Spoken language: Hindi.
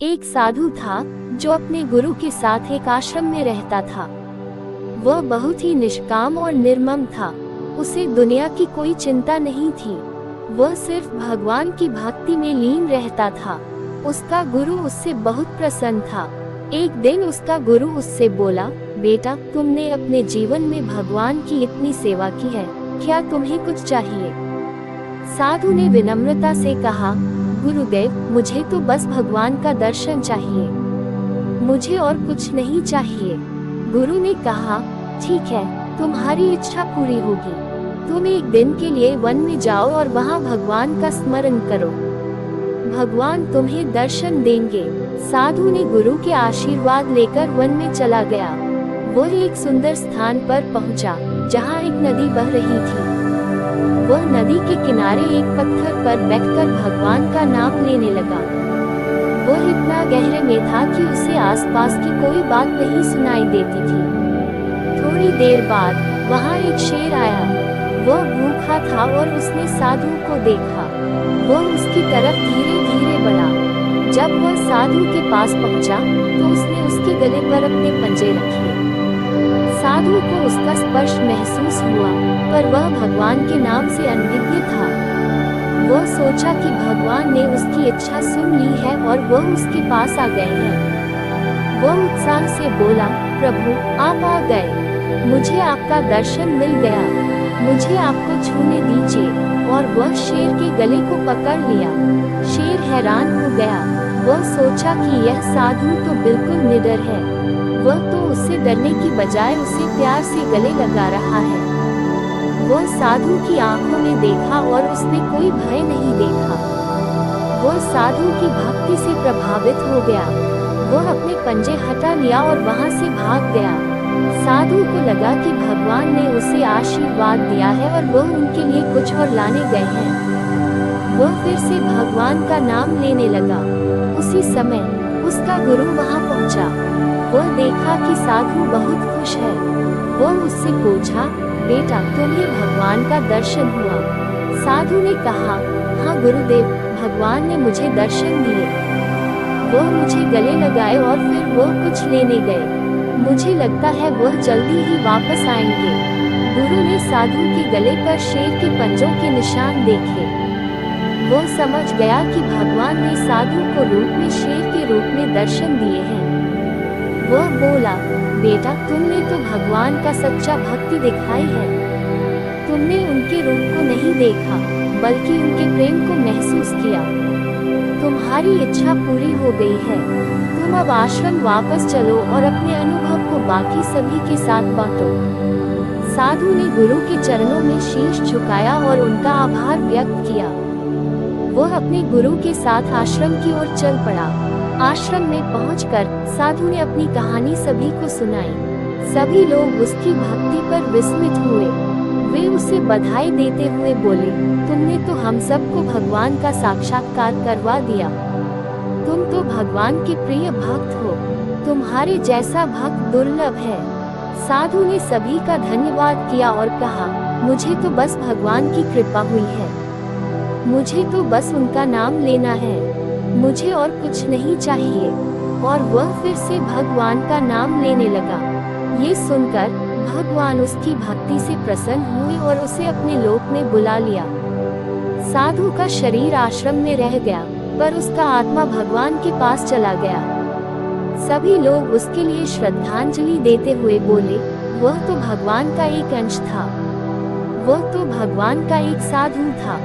एक साधु था जो अपने गुरु के साथ एक आश्रम में रहता था। वह बहुत ही निष्काम और निर्मम था। उसे दुनिया की कोई चिंता नहीं थी। वह सिर्फ भगवान की भक्ति में लीन रहता था। उसका गुरु उससे बहुत प्रसन्न था। एक दिन उसका गुरु उससे बोला, बेटा, तुमने अपने जीवन में भगवान की इतनी सेवा की है, क्या तुम्हें कुछ चाहिए? साधु ने विनम्रता से कहा, गुरुदेव, मुझे तो बस भगवान का दर्शन चाहिए, मुझे और कुछ नहीं चाहिए। गुरु ने कहा, ठीक है, तुम्हारी इच्छा पूरी होगी। तुम एक दिन के लिए वन में जाओ और वहाँ भगवान का स्मरण करो, भगवान तुम्हें दर्शन देंगे। साधु ने गुरु के आशीर्वाद लेकर वन में चला गया। वह एक सुंदर स्थान पर पहुंचा, जहां एक नदी बह रही थी। वह नदी के किनारे एक पत्थर पर बैठकर भगवान का नाम लेने लगा। वह इतना गहरे में था कि उसे आसपास की कोई बात नहीं सुनाई देती थी। थोड़ी देर बाद वहां एक शेर आया। वह भूखा था और उसने साधु को देखा। वह उसकी तरफ धीरे धीरे बढ़ा। जब वह साधु के पास पहुंचा तो उसने उसके गले पर अपने पंजे रखे। साधु को उसका स्पर्श महसूस हुआ, पर वह भगवान के नाम से अनभिज्ञ था। वह सोचा कि भगवान ने उसकी इच्छा सुन ली है और वह उसके पास आ गए हैं। वह उत्साह से बोला, प्रभु, आप आ गए, मुझे आपका दर्शन मिल गया, मुझे आपको छूने दीजिए। और वह शेर के गले को पकड़ लिया। शेर हैरान हो गया। वह सोचा कि यह साधु तो बिल्कुल निडर है। वह तो उससे डरने की बजाय उसे प्यार से गले लगा रहा है। वह साधु की आंखों में देखा और उसने कोई भय नहीं देखा। वह साधु की भक्ति से प्रभावित हो गया। वह अपने पंजे हटा लिया और वहां से भाग गया। साधु को लगा कि भगवान ने उसे आशीर्वाद दिया है और वह उनके लिए कुछ और लाने गए हैं। वह फिर से भगवान का नाम लेने लगा। उसी समय उसका गुरु वहां पहुंचा। वह देखा कि साधु बहुत खुश है। वह उससे पूछा, बेटा, तुम्हें भगवान का दर्शन हुआ? साधु ने कहा, हाँ गुरुदेव, भगवान ने मुझे दर्शन दिए। वह मुझे गले लगाए और फिर वह कुछ लेने गए। मुझे लगता है वह जल्दी ही वापस आएंगे। गुरु ने साधु के गले पर शेर के पंजों के निशान देखे। वह समझ गया कि भगवान ने साधु को रूप में शेर के रूप में दर्शन दिए हैं। वह बोला, बेटा, तुमने तो भगवान का सच्चा भक्ति दिखाई है। तुमने उनके रूप को नहीं देखा, बल्कि उनके प्रेम को महसूस किया। तुम्हारी इच्छा पूरी हो गई है। तुम अब आश्रम वापस चलो और अपने अनुभव को बाकी सभी के साथ बांटो। साधु ने गुरु के चरणों में शीश झुकाया और उनका आभार व्यक्त किया। वह अपने गुरु के साथ आश्रम की ओर चल पड़ा। आश्रम में पहुंचकर साधु ने अपनी कहानी सभी को सुनाई। सभी लोग उसकी भक्ति पर विस्मित हुए। वे उसे बधाई देते हुए बोले, तुमने तो हम सबको भगवान का साक्षात्कार करवा दिया। तुम तो भगवान के प्रिय भक्त हो। तुम्हारे जैसा भक्त दुर्लभ है। साधु ने सभी का धन्यवाद किया और कहा, मुझे तो बस भगवान की कृपा हुई है। मुझे तो बस उनका नाम लेना है, मुझे और कुछ नहीं चाहिए। और वह फिर से भगवान का नाम लेने लगा। ये सुनकर भगवान उसकी भक्ति से प्रसन्न हुए और उसे अपने लोक में बुला लिया। साधु का शरीर आश्रम में रह गया, पर उसका आत्मा भगवान के पास चला गया। सभी लोग उसके लिए श्रद्धांजलि देते हुए बोले, वह तो भगवान का एक अंश था। वह तो भगवान का एक साधु था।